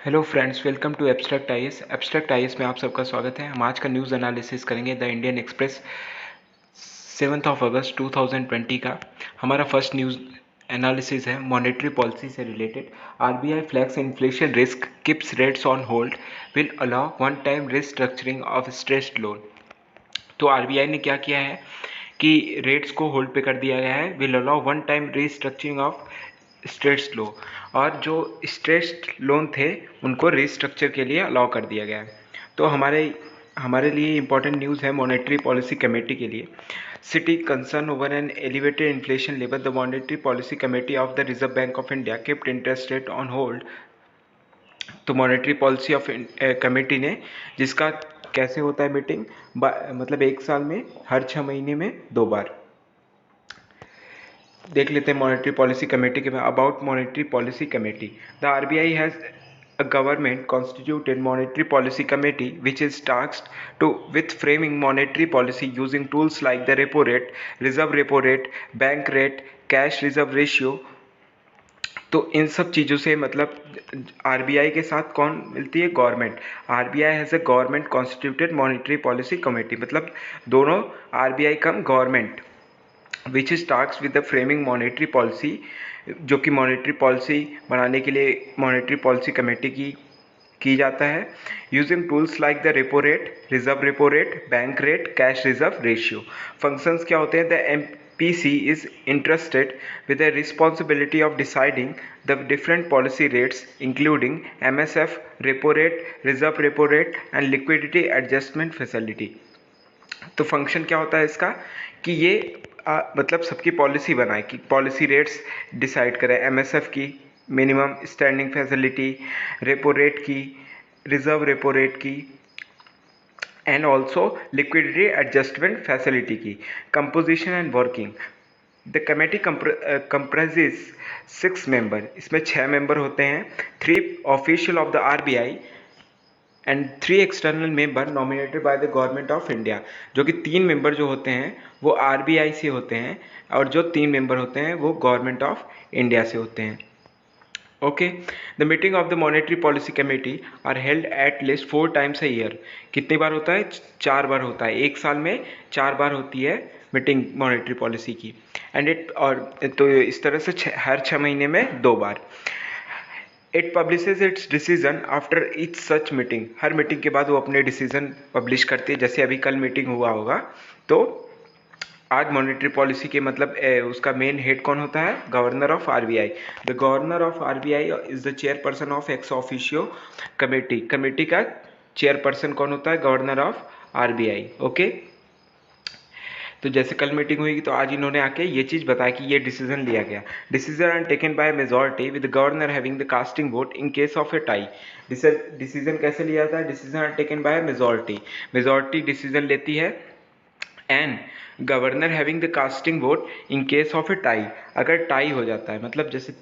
Hello friends, welcome to abstract IAS. Abstract IAS में आप सबका स्वागत है। हम आज का न्यूज़ एनालिसिस करेंगे द इंडियन एक्सप्रेस 7 अगस्त 2020 का। हमारा फर्स्ट न्यूज़ एनालिसिस है मॉनेटरी पॉलिसी से related. RBI flags inflation risk, keeps rates on hold, will allow one time restructuring of stressed loan. तो आरबीआई ने क्या किया है कि रेट्स को होल्ड पे कर दिया गया है। Will allow one time restructuring of stressed low, और जो स्ट्रेस्ड लोन थे उनको रिस्ट्रक्चर के लिए अलाउ कर दिया गया है। तो हमारे हमारे लिए इंपॉर्टेंट न्यूज़ है मॉनेटरी पॉलिसी कमेटी के लिए। Citing concern over an elevated inflation level, the monetary policy committee of the Reserve Bank of India kept interest rate on hold. तो मॉनेटरी पॉलिसी ऑफ कमेटी ने, जिसका कैसे होता है meeting, मतलब एक साल में हर 6 महीने में 2 बार। देख लेते हैं मॉनेटरी पॉलिसी कमेटी के बारे। About monetary policy committee, the RBI has a government constituted monetary policy committee which is tasked to with framing monetary policy using tools like the repo rate, reserve repo rate, bank rate, cash reserve ratio। तो इन सब चीज़ों से मतलब RBI के साथ कौन मिलती है? Government. RBI has a government constituted monetary policy committee, मतलब दोनों RBI come government, which is task with the framing monetary policy, जो कि मॉनेटरी पॉलिसी बनाने के लिए मॉनेटरी पॉलिसी कमेटी की जाता है। Using tools like the repo rate, reserve repo rate, bank rate, cash reserve ratio. Functions क्या होते हैं? The MPC is interested with the responsibility of deciding the different policy rates including MSF, repo rate, reserve repo rate and liquidity adjustment facility। तो function क्या होता है इसका कि ये मतलब सबकी पॉलिसी बनाए, कि पॉलिसी रेट्स डिसाइड करें, MSF की, minimum standing facility, repo rate की, रिजर्व रेपो रेट की, and also liquidity adjustment facility की। Composition and working, the committee comprises 6 member, इसमें 6 मेंबर होते हैं। 3 official of the RBI and 3 external member nominated by the government of India. जो कि 3 member जो होते हैं वो आरबीआई से होते हैं, और जो 3 मेंबर होते हैं वो गवर्नमेंट ऑफ इंडिया से होते हैं। Okay, the meeting of the monetary policy committee are held at least 4 times a year. कितनी बार होता है? 4 बार होता है। एक साल में 4 बार होती है मीटिंग मॉनेटरी पॉलिसी की। एंड इट, और तो इस तरह से हर 6 महीने में 2 बार। It publishes its decision after each such meeting. हर मीटिंग के बाद वो अपने डिसीजन पब्लिश करती है। जैसे अभी कल मीटिंग हुआ होगा, तो आज मॉनेटरी पॉलिसी के मतलब उसका मेन हेड कौन होता है? Governor of RBI. The governor of RBI is the chairperson of ex officio committee. Committee का चेयरपर्सन कौन होता है? Governor of RBI. ओके, तो जैसे कल मीटिंग हुई तो आज इन्होंने आके ये चीज़ बताया कि ये डिसीजन लिया गया। Decision are taken by majority with governor having the casting vote in case of a tie. Decision कैसे लिया जाता है? Decision are taken by majority. Majority decision लेती है, and governor having the casting vote in case of a tie. अगर tie हो जाता है, मतलब जैसे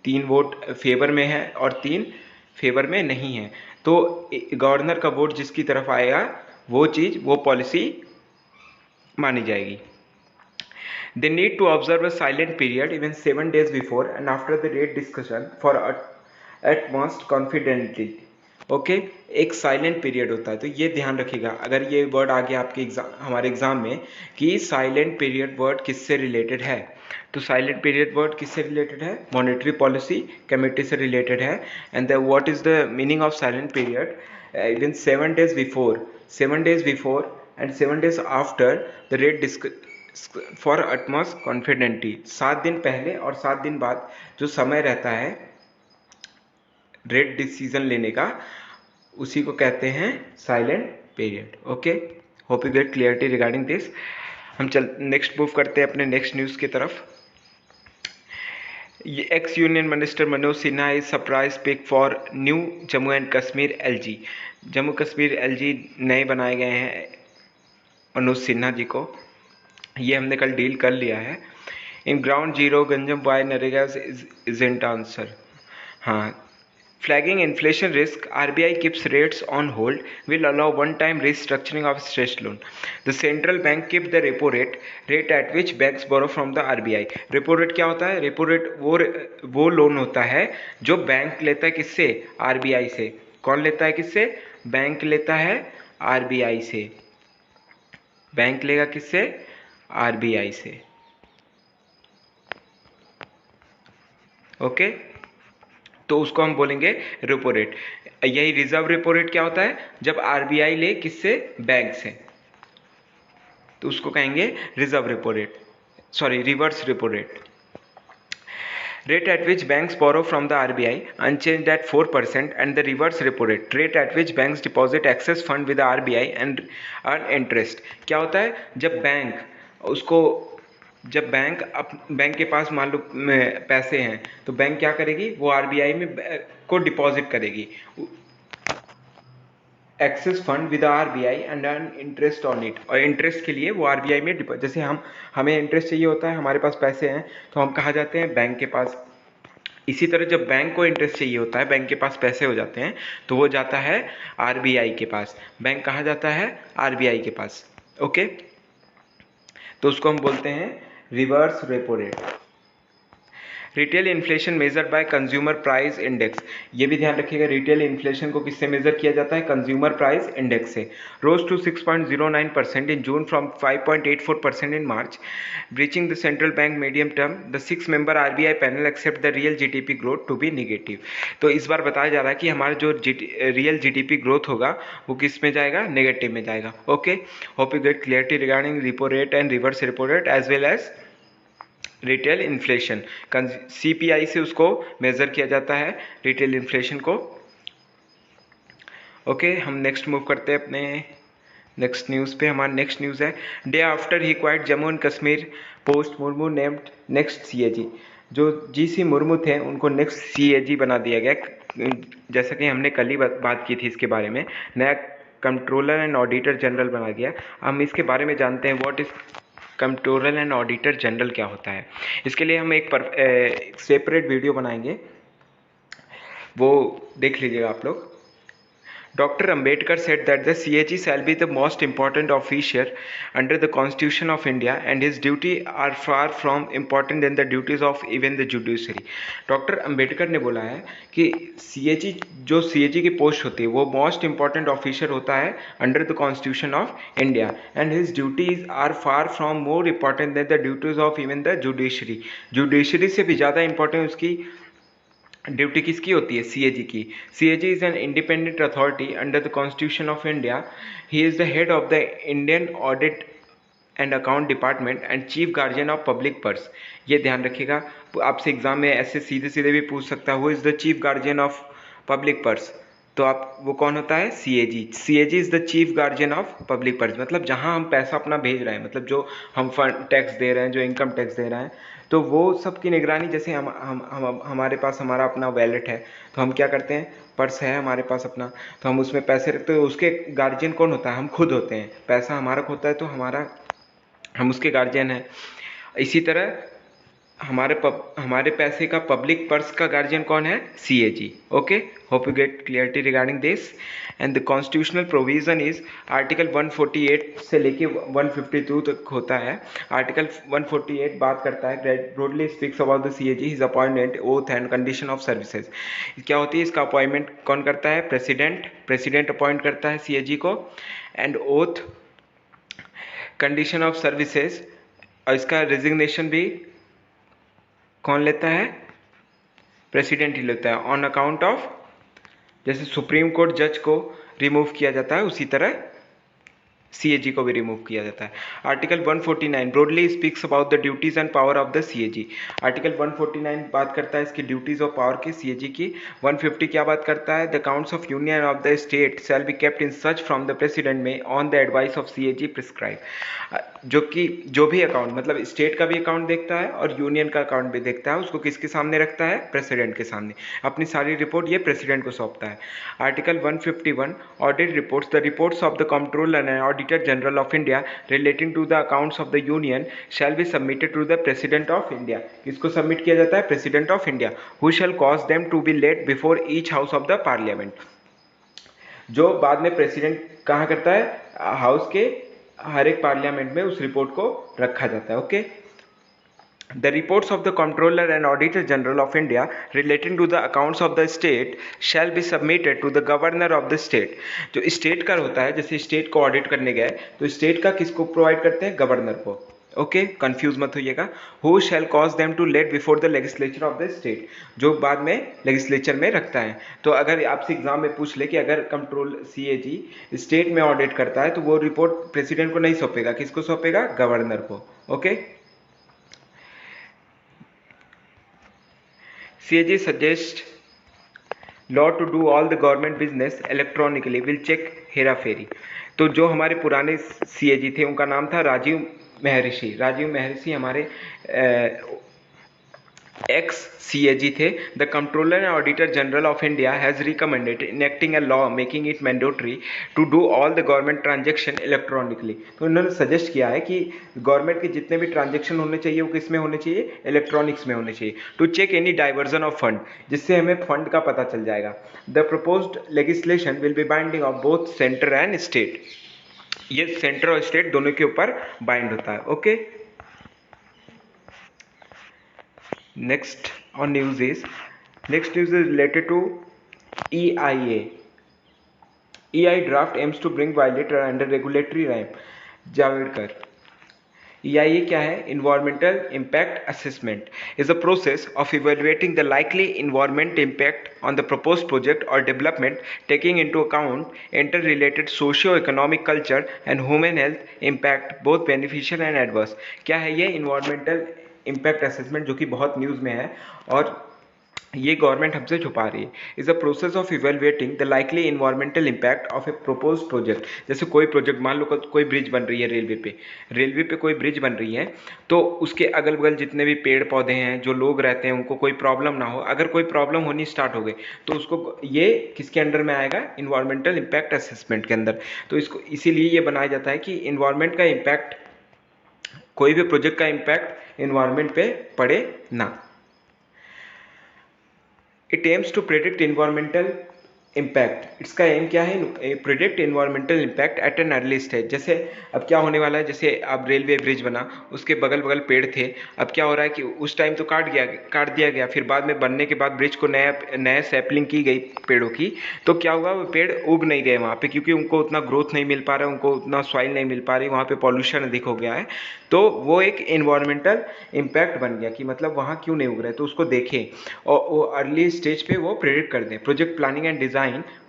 तीन वोट फेवर में है और 3 फेवर में नहीं है, तो गवर्नर का वोट जिसकी तरफ आएगा वो पॉलिसी मानी जाएगी। They need to observe a silent period even 7 days before and after the rate discussion for utmost confidently। Okay, एक साइलेंट पीरियड होता है, तो ये ध्यान रखिएगा। अगर ये वर्ड आ गया आपके हमारे एग्जाम में कि साइलेंट पीरियड वर्ड किससे रिलेटेड है, तो साइलेंट पीरियड वर्ड किससे रिलेटेड है? मॉनेटरी पॉलिसी कमेटी से रिलेटेड है। And what is the meaning of silent period? Even 7 days before, 7 days before and 7 days after the rate for utmost confidently. 7 दिन पहले और 7 दिन बाद जो समय रहता है रेट डिसीजन लेने का, उसी को कहते हैं silent period. Okay, hope you get clarity regarding this. हम नेक्स्ट मूव करते हैं अपने नेक्स्ट न्यूज़ की तरफ। Ex union minister Manoj Sinha is surprise pick for new Jammu and Kashmir LG। Jammu Kashmir LG नए बनाए गए हैं मनोज सिन्हा जी को। ये हमने कल डील कर लिया है। In ground zero Ganjam why NREGA isn't answer. हाँ, Flagging inflation risk, RBI keeps rates on hold, will allow one-time restructuring of stressed loan. The central bank keep the repo rate at which banks borrow from the RBI. Repo rate क्या होता है? Repo rate वो loan होता है जो bank लेता है किससे? RBI से. कौन लेता है किससे? बैंक लेता है RBI से. बैंक लेगा किससे? RBI से. ओके, तो उसको हम बोलेंगे रेपो रेट. यही रिजर्व रेपो रेट क्या होता है? जब RBI ले किससे? बैंक से, तो उसको कहेंगे reserve repo rate, sorry reverse repo rate. Rate at which banks borrow from the RBI unchanged at 4%, and the reverse repo rate at which banks deposit excess fund with the RBI and earn interest. क्या होता है? जब bank के पास मान लो पैसे हैं, तो bank क्या करेगी? वो RBI में को डिपॉजिट करेगी excess fund with RBI and earn interest on it. और इंटरेस्ट के लिए वो RBI में जैसे हमें इंटरेस्ट चाहिए होता है, हमारे पास पैसे हैं, तो हम कहाँ जाते हैं? बैंक के पास. इसी तरह जब बैंक को इंटरेस्ट चाहिए होता है, बैंक के पास पैसे हो जाते हैं, तो वो जाता है RBI के पास. बैंक कहाँ जाता है? RBI के पास. ओके, तो उसको हम बोलते हैं reverse repo rate. Retail inflation measure by consumer price index. ये भी ध्यान रखिएगा, रिटेल इन्फ्लेशन को किससे मेजर किया जाता है? कंज्यूमर प्राइस इंडेक्स से. Rose to 6.09% in June from 5.84% in March, breaching the central bank medium term. The 6-member RBI panel accept the real GDP growth to be negative. तो इस बार बताया जा रहा है कि हमारा जो रियल GDP ग्रोथ होगा वो किस में जाएगा? नेगेटिव में जाएगा. Okay, hope you get clarity regarding repo rate and reverse repo rate as well as retail inflation. CPI से उसको मेजर किया जाता है रिटेल इन्फ्लेशन को. ओके, हम नेक्स्ट मूव करते हैं अपने नेक्स्ट न्यूज़ पे. हमारा नेक्स्ट न्यूज़ है, day after he quit Jammu and Kashmir post Murmu named next CAG. जो GC मुर्मू थे उनको नेक्स्ट CAG बना दिया गया. जैसा कि हमने कल ही बात की थी इसके बारे में. नया कंट्रोलर एंड ऑडिटर जनरल बना गया. हम इसके बारे में जानते हैं what is controller and auditor general क्या होता है. इसके लिए हम एक सेपरेट वीडियो बनाएंगे, वो देख लीजिएगा आप लोग. Dr. Ambedkar said that the CAG shall be the most important official under the Constitution of India, and his duties are far from important than the duties of even the judiciary. Doctor Ambedkar ने बोला है कि CAG की post होती है वो most important officer होता है under the constitution of India, and his duties are far from more important than the duties of even the judiciary. Judiciary से भी ज़्यादा इंपॉर्टेंट उसकी ड्यूटी किसकी होती है? CAG की. CAG is an independent authority under the constitution of India. He is the head of the Indian audit and account department and chief guardian of public purse. ये ध्यान रखिएगा, आपसे एग्जाम में ऐसे सीधे सीधे भी पूछ सकता है, who is the chief guardian of public purse. तो आप वो कौन होता है? CAG. CAG is the chief guardian of public purse. मतलब जहाँ हम पैसा अपना भेज रहे हैं, मतलब जो हम फंड टैक्स दे रहे हैं, जो इनकम टैक्स दे रहे हैं, तो वो सब की निगरानी. जैसे हमारे पास हमारा अपना वैलेट है, तो हम क्या करते हैं? पर्स है हमारे पास अपना, तो हम उसमें पैसे रखते हैं. उसके गार्जियन कौन होता है? हम खुद होते हैं. पैसा हमारा होता है तो हम उसके गार्जियन हैं. इसी तरह हमारे पैसे का पब्लिक पर्स का गार्जियन कौन है? CAG. Okay, hope you get clarity regarding this. And the constitutional provision is article 148 से लेके 152 तक होता है. आर्टिकल 148 बात करता है broadly speaks about the CAG, his appointment, oath and condition of services. क्या होती है? इसका अपॉइंटमेंट कौन करता है? प्रेसिडेंट अपॉइंट करता है CAG को. And oath, condition of services, और इसका रेजिग्नेशन भी कौन लेता है? प्रेसिडेंट ही लेता है. ऑन अकाउंट ऑफ, जैसे सुप्रीम कोर्ट जज को रिमूव किया जाता है, उसी तरह CAG को भी रिमूव किया जाता है. Article 149 broadly speaks about the duties and power of the CAG. Article 149 बात करता है इसकी ड्यूटीज और पावर की, CAG की. 150 क्या बात करता है? The accounts of union of the state shall be kept in such from the president में on the advice of CAG prescribe. जो भी अकाउंट, मतलब स्टेट का भी अकाउंट देखता है और यूनियन का अकाउंट भी देखता है, उसको किसके सामने रखता है? प्रेसिडेंट के सामने. अपनी सारी रिपोर्ट ये प्रेसिडेंट को सौंपता है. Article 151 audit reports, the reports of the controller and Auditor General of India relating to the accounts of the Union shall be submitted to the President of India. किसको submit किया जाता है? President of India, who shall cause them to be laid before each house of the Parliament. जो बाद में president कहाँ करता है? हाउस के हर एक पार्लियामेंट में उस रिपोर्ट को रखा जाता है. Okay. The reports of the Comptroller and Auditor General of India relating to the accounts of the state shall be submitted to the Governor of the state. जो स्टेट का होता है, जैसे स्टेट को ऑडिट करने गए तो स्टेट का किसको प्रोवाइड करते हैं? गवर्नर को. ओके, कंफ्यूज मत होइएगा. Who shall cause them to laid before the legislature of the state, जो बाद में लेजिस्लेचर में रखता है. तो अगर आपसे एग्जाम में पूछ ले कि अगर कंट्रोल CAG स्टेट में ऑडिट करता है तो वो रिपोर्ट प्रेसिडेंट को नहीं सौंपेगा, किसको सौंपेगा? गवर्नर को. Okay. CAG suggests law to do all the government business electronically will check हेरा फेरी. तो जो हमारे पुराने CAG थे उनका नाम था राजीव महर्षि. राजीव महर्षि हमारे ex CAG थे. The Comptroller and Auditor General of India has recommended enacting a law making it mandatory to do all the government transaction electronically. तो उन्होंने सजेस्ट किया है कि गवर्नमेंट के जितने भी ट्रांजेक्शन होने चाहिए वो किस में होने चाहिए? इलेक्ट्रॉनिक्स में होने चाहिए. To check any diversion of fund, जिससे हमें फंड का पता चल जाएगा. The proposed legislation will be binding of both centre and state. ये सेंटर और स्टेट दोनों के ऊपर बाइंड होता है. Okay. Next news is related to EIA. EIA draft aims to bring violator under regulatory regime. Javadekar. EIA क्या है? Environmental Impact Assessment is a process of evaluating the likely environment impact on the proposed project or development, taking into account interrelated socio-economic, culture and human health impact, both beneficial and adverse. क्या है ये? Environmental impact assessment, जो कि बहुत news में है और ये गवर्नमेंट हमसे छुपा रही है. Is a process of evaluating the likely environmental impact of A propose project. जैसे कोई प्रोजेक्ट, मान लो कोई ब्रिज बन रही है रेलवे पे कोई ब्रिज बन रही है, तो उसके अगल बगल जितने भी पेड़ पौधे हैं, जो लोग रहते हैं, उनको कोई प्रॉब्लम ना हो. अगर कोई प्रॉब्लम होनी स्टार्ट हो गई तो उसको ये किसके अंडर में आएगा? इन्वायरमेंटल इम्पैक्ट असेसमेंट के अंदर. तो इसको इसीलिए ये बनाया जाता है कि इन्वायरमेंट का इम्पैक्ट, कोई भी प्रोजेक्ट का इम्पैक्ट इन्वायरमेंट पे पड़े ना. It aims to predict environmental impact. इसका एम क्या है? Predict environmental impact at an early stage. जैसे अब क्या होने वाला है, जैसे अब रेलवे ब्रिज बना, उसके बगल बगल पेड़ थे. अब क्या हो रहा है कि उस टाइम तो काट दिया गया, फिर बाद में बनने के बाद ब्रिज को नया सैपलिंग की गई पेड़ों की. तो क्या हुआ? वो पेड़ उग नहीं गए वहाँ पे, क्योंकि उनको उतना ग्रोथ नहीं मिल पा रहा है, उनको उतना सॉइल नहीं मिल पा रही, वहाँ पे पॉल्यूशन अधिक हो गया है. तो वो एक इन्वायरमेंटल इम्पैक्ट बन गया कि मतलब वहाँ क्यों नहीं उग रहे, तो उसको देखें और वो अर्ली स्टेज पे वो प्रेडिक्ट कर दें. Project planning and design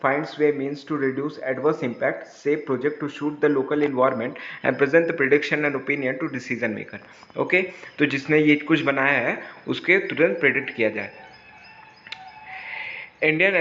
finds way means to reduce adverse impact, say project to suit the local environment and present the prediction and opinion to decision maker. Okay, तो जिसने ये कुछ बनाया है उसके तुरंत प्रेडिक्ट किया जाए. इंडियन